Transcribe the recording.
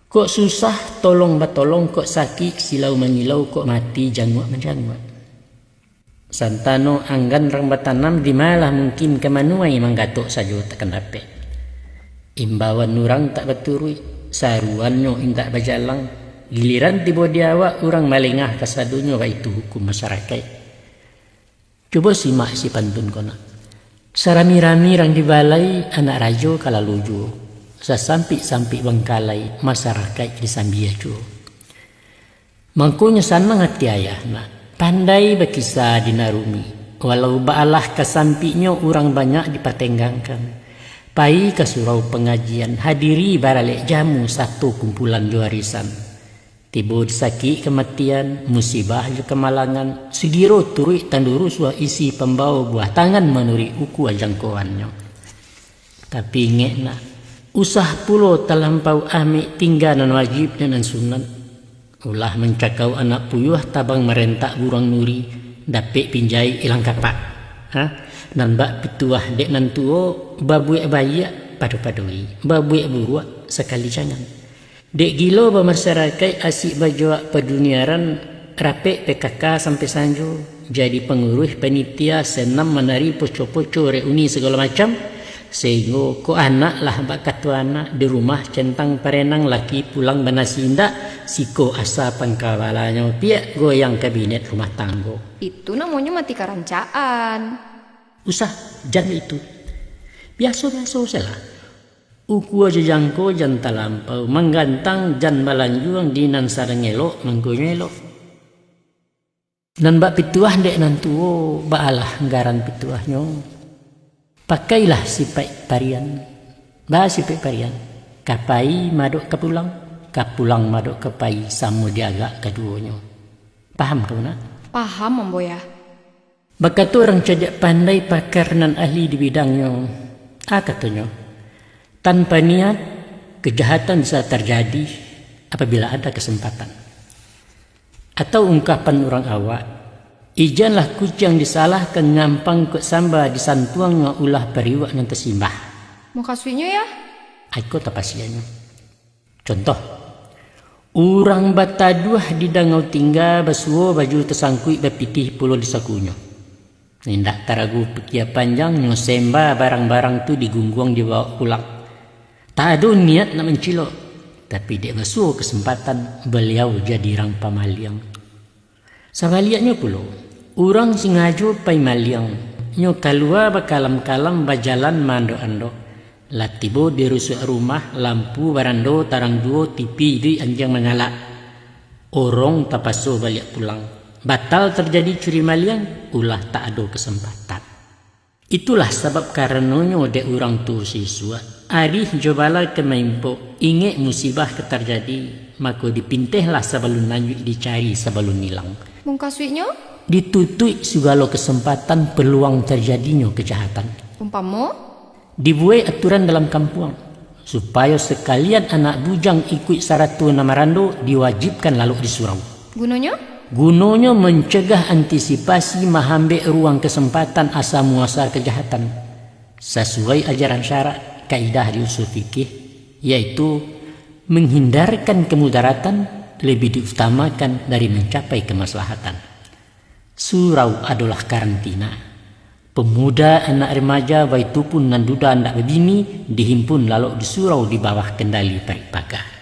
Kok susah tolong batolong, kok sakit silau mengilau, kok mati jangwa menjangwa. Santano anggan rang batanam di malah mungkin kemanuai manggatok sajo takkan dapat. Imbauan nurang tak beturui, saruannya intak bajalang, giliran tiba diawak orang malengah kasadunyo itu hukum masyarakat. Coba simak si pantun kona. Sarami-rami rang dibalai anak rajo kalalujo. Sasampi-sampi bangkalai masyarakat di Sambiajo. Mangkunya sanang hati ayah nak pandai berkisah di narumi. Walau baalah kasampinya orang banyak dipertenggangkan. Pai ke surau pengajian hadiri baralek jamu satu kumpulan juarisan. Tiba disaki kematian musibah jo kemalangan. Sudiro turui tandurus wa isi pembawa buah tangan menuri uku ajangkoannya. Tapi ngek nak usah pulo talampau amik tinggalan wajib dan sunat. Ulah mencakau anak puyuh tabang merentak burang nuri dapik pinjai ilang kapak. Dan bak pituah dek nantuo babuek bayak padu-padui babuek buruak sekali jangan. Dek gilo bermasyarakat asik bajuak peduniaran rapek PKK sampai sanjo jadi pengurus panitia senam menari poco-poco reuni segala macam. Sehingga ko anak lah bak katu anak di rumah centang perenang laki pulang banasinda siko asa pangkawalanya piak goyang kabinet rumah tanggo. Itu namanya mati karancaan. Usah jangan itu. Biasa-biasa salah. Uku aja jangko jan talampau menggantang jan balanjuang dinan sareng elok manggonya elok. Dan bak pituah dek nantuo baalah nggaran pituahnya. Pakailah sipai parian, sipai parian. Kapai madok kapulang madok kapai sama diagak keduanya. Paham kau nak? Paham Mamboya. Bakat orang cajak pandai pakar nan ahli di bidangnya. Katanya, tanpa niat kejahatan bisa terjadi apabila ada kesempatan. Atau ungkapan orang awak. Ijanlah kucing disalahkan nyampang ke samba disantuang nga ulah periwak yang tersimbah. Mau kasihnya ya? Aku tapasiannya. Contoh, orang bataduah di dangau tinggal basuo baju tersangkui bapitih pulau di sakunya. Nindak taragu pekia panjang nyo semba barang-barang tu digungguang dibawa pulang. Tak ada niat nak mencilok, tapi dia basuo kesempatan beliau jadi rang pamaliang. Sabaliaknya pulau. Orang singajo pai maliang nyo kalua bakalam-kalam bajalan mando-ando. Latibo di rusuk rumah lampu barando tarang duo tipi di anjang mengalak. Orang tapaso balik pulang. Batal terjadi curi maliang ulah tak ada kesempatan. Itulah sebab karenanya de orang tu siswa. Arih jobala kemaimpo inge musibah keterjadi maka dipintehlah sebelum lanjut dicari sebelum hilang. Mungkaswinya? Ditutui segala kesempatan peluang terjadinya kejahatan. Umpama? Dibuat aturan dalam kampung supaya sekalian anak bujang ikut saratu nama rando diwajibkan lalu di surau. Gunanya? Gunanya mencegah antisipasi mengambil ruang kesempatan asa muasar kejahatan sesuai ajaran syarak kaidah di usul fikih, yaitu menghindarkan kemudaratan lebih diutamakan dari mencapai kemaslahatan. Surau adalah karantina. Pemuda anak remaja baitupun nan duda anak begini dihimpun lalu di surau di bawah kendali Paripaka.